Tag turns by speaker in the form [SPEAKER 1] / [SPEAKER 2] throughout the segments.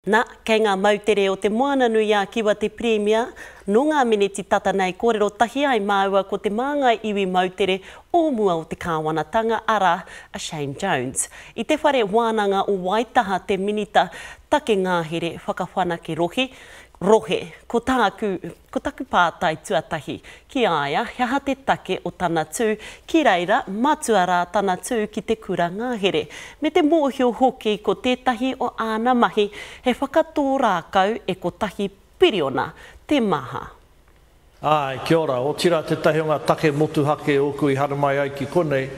[SPEAKER 1] Nā, kei ngā mautere o te moana nui a kiwa te Premier, no ngā miniti tata nei kōrero tahi ai māua ko te māngai iwi mautere o mua o te kāwanatanga ara a Shane Jones. I te whare wānanga o Waitaha te minita take ngāhere whakawhanake rohe, ko taku pātai tuatahi ki aia, hea te take o tana tū, ki reira matua rā tana tū ki te kura ngāhere. Me te mōhio hoki ko tētahi o āna mahi, he whakatō rākau e ko tahi piriona te maha.
[SPEAKER 2] Ai, kia ora, o tira te tahi o ngā take motuhake o kui hara mai ai ki konei,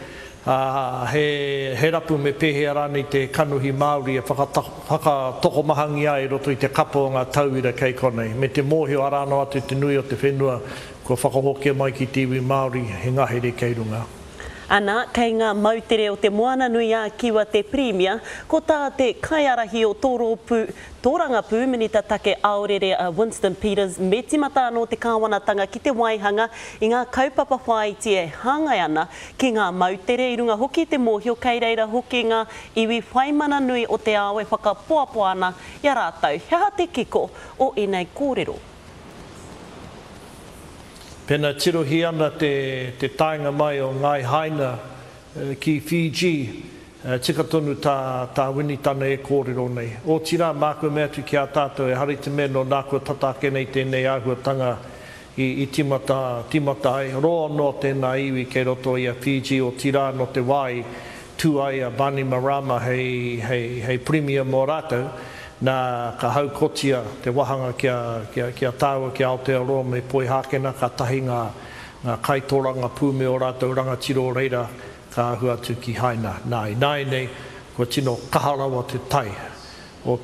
[SPEAKER 2] he rapu me pēhea rāni te kanuhi Māori e whakatoko mahangi ai roto i te kapo o ngā tauira kei konei. Me te mōhio arano atu te nui o te whenua, ko whakahokia mai ki te iwi Māori, he ngahere kei runga.
[SPEAKER 1] Ana, kei ngā mautere o te moana nui a kiwa te Premier, ko tā te kaiarahi o tōranga pū minita take aorere a Winston Peters me timata anō te kāwanatanga ki te waihanga i ngā kaupapa whaiti e hāngai ana ki ngā mautere i runga hoki te mōhio kei reira hoki ngā iwi whaimana nui o te ao e whakapoapoa ana i a rātau. Hea te kiko o enei kōrero.
[SPEAKER 2] Pena tirohi ana te tainga mai o Ngai Haina ki Fiji, tika tonu tā winitana e kōrero nei. O tira mākua mea tu ki a tātou e hari te meno nākua tatake nei tēnei āhuatanga i timata ai. Roa no tēnā iwi kei roto i a Fiji o tira no te wai tū ai a Bainimarama hei Premier mō rātou. Nā ka haukotia te wahanga kia tāua ki Aotearoa me poi hākena ka tahi ngā kaitoranga pūme o rātou rangatiro reira ka ahua atu ki Haina. Nāi nei, kua tino kaharawa te tai o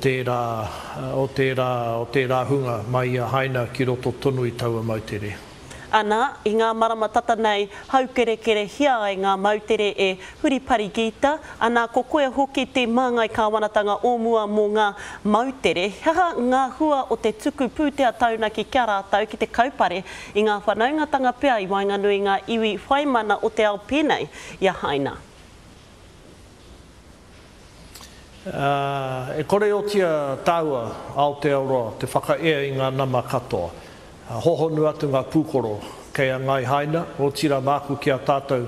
[SPEAKER 2] tērā hunga mai a Haina ki roto tonu i taua mautere.
[SPEAKER 1] Ana, i ngā marama tata nei, haukerekere hia ai ngā mautere e Huripari Gita, ana ko koe hoki te māngai kāwanatanga o mua mō ngā mautere, hea ngā hua o te tuku pūtea taunaki kia rātau ki te kaupare i ngā whanaungatanga pea i wainganui ngā iwi whaimana o te ao pēnei i a Haina.
[SPEAKER 2] E kore o tia tāua Aotearoa te whakaea i ngā nama katoa. Hohonu atu ngā pūkoro kei a Ngai Haina, o tira māku ki a tātou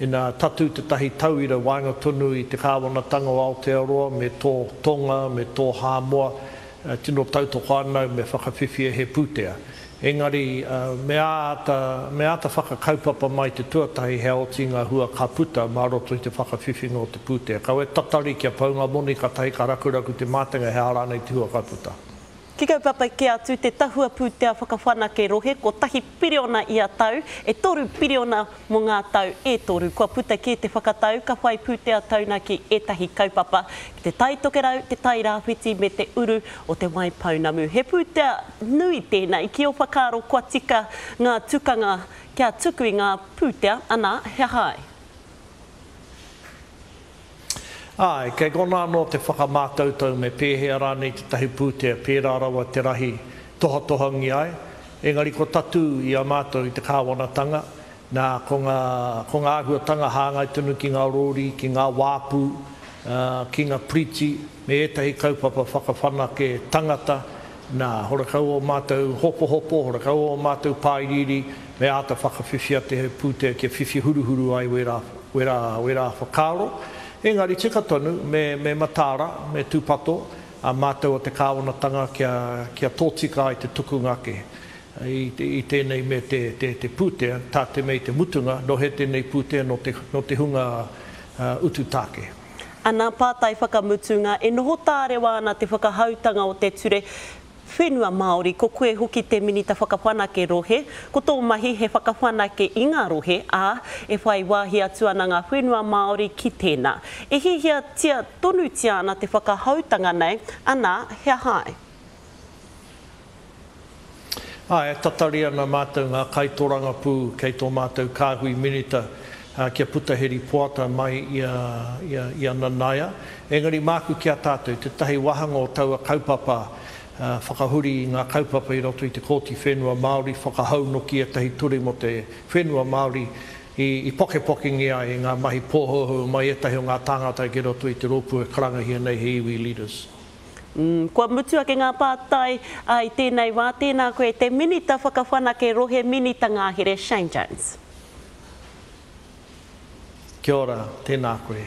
[SPEAKER 2] ina tatu te tahi tauira wainga tonu i te kāwanatanga o Aotearoa me tō tonga, me tō hāmoa, tino tautoko anau me whakawhiwhia he pūtea. Engari, me ata whakakaupapa mai te tuatahi hea oti ngā hua ka puta mā roto i te whakawhiwhinga o te pūtea. Kau e tatari kia paunga moni ka tahi ka rakuraku te mātanga hea rānei te hua ka puta.
[SPEAKER 1] Ki kaupapa ki atu te tahua pūtea whakawhanake rohe, ko tahi piriona i a tau, e toru piriona mo ngā tau e toru. Kua puta ki te whakatau, ka whai pūtea taunaki e tahi kaupapa, ki te tai tokerau, te tai rāwhiti me te uru o te waipaunamu. He pūtea nui tēnei, ki o whakaro kua tika ngā tukanga kia tuku i ngā pūtea, ana hea hai.
[SPEAKER 2] Ai, kei kona anō te whakamātautau me pēhea rānei te tahi pūtea, pērā rawa te rahi toha-tohangi ai. Engari ko tatu i a mātou i te kāwanatanga, nā ko ngā ahuatanga hāngai tunu ki ngā rori, ki ngā wāpū, ki ngā priti, me etahi kaupapa whakawhanake tangata, nā horakau o mātou hopo-hopo, horakau o mātou pāiriri, me āta whakawhiwhia te pūtea kia whiwhi huruhuru ai wera whakaro. Engari, tika tonu, me matara, me tūpato, a mātou o te kāwanatanga kia tōtika ai te tukungake. I tēnei me te pūtea, tā te mei te mutunga, no he tēnei pūtea no te hunga ututāke.
[SPEAKER 1] Ana pātai whakamutunga, e noho tārewa ana te whakahautanga o te ture whenua Māori, ko koe hoki te minita whakawhanake rohe, ko tō mahi he whakawhanake i ngā rohe, e whai wāhi atu ana ngā whenua Māori ki tēnā. E hihia tia tonu tia ana te whakahautanga nei, ana hea hai.
[SPEAKER 2] E tatari ana mātou ngā kaitoranga pū kei tō mātou kāhui minita kia putaheri puata mai i a Nanaia. Engari māku ki a tātou, te tahi wahanga o taua kaupapa, whakahuri i ngā kaupapa i roto i te kōti whenua Māori, whakahau no ki a tahi turi mo te whenua Māori i poke ngia i ngā mahi pōhoho mai etahi o ngā tāngata ki roto i te rōpua karanga hia nei he iwi leaders.
[SPEAKER 1] Kua mutua ke ngā pātai i tēnei wā, tēnā koe te minita whakawhanake rohe minita ngāhere Shane Jones.
[SPEAKER 2] Kia ora, tēnā koe.